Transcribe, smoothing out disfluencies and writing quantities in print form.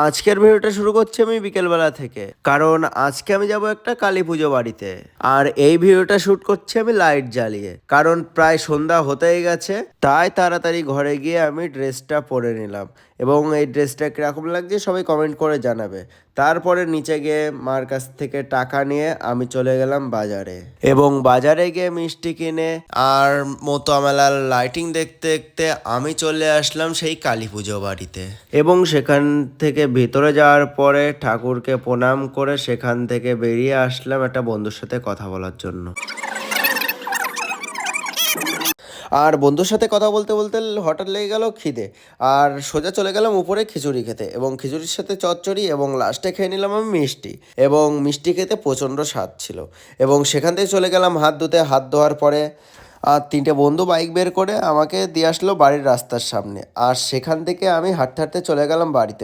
আজকের ভিডিওটা শুরু করছি আমি বিকেলবেলা থেকে, কারণ আজকে আমি যাব একটা কালী পুজো বাড়িতে। আর এই ভিডিওটা শুট করছি আমি লাইট জ্বালিয়ে, কারণ প্রায় সন্ধ্যা হতেই গেছে। তাই তাড়াতাড়ি ঘরে গিয়ে আমি ড্রেসটা পরে নিলাম, এবং এই ড্রেসটা কিরকম লাগছে সবাই কমেন্ট করে জানাবে। তারপরে নিচে গিয়ে মার কাছ থেকে টাকা নিয়ে আমি চলে গেলাম বাজারে, এবং বাজারে গিয়ে মিষ্টি কিনে আর মতো মেলার লাইটিং দেখতে দেখতে আমি চলে আসলাম সেই কালী পুজো বাড়িতে। এবং সেখান থেকে ভিতরে যাওয়ার পরে ঠাকুরকে প্রণাম করে সেখান থেকে বেরিয়ে আসলাম একটা বন্ধুর সাথে কথা বলার জন্য। আর বন্ধুর সাথে কথা বলতে বলতে হঠাৎ লেগে গেল খিদে, আর সোজা চলে গেলাম উপরে খিচুড়ি খেতে, এবং খিচুড়ির সাথে চচ্চড়ি, এবং লাস্টে খেয়ে নিলাম আমি মিষ্টি। এবং মিষ্টি খেতে প্রচণ্ড স্বাদ ছিল। এবং সেখান থেকে চলে গেলাম হাত ধুতে। হাত ধোয়ার পরে আর তিনটে বন্ধু বাইক বের করে আমাকে দিয়ে আসলো বাড়ির রাস্তার সামনে, আর সেখান থেকে আমি হাঁটতে হাঁটতে চলে গেলাম বাড়িতে।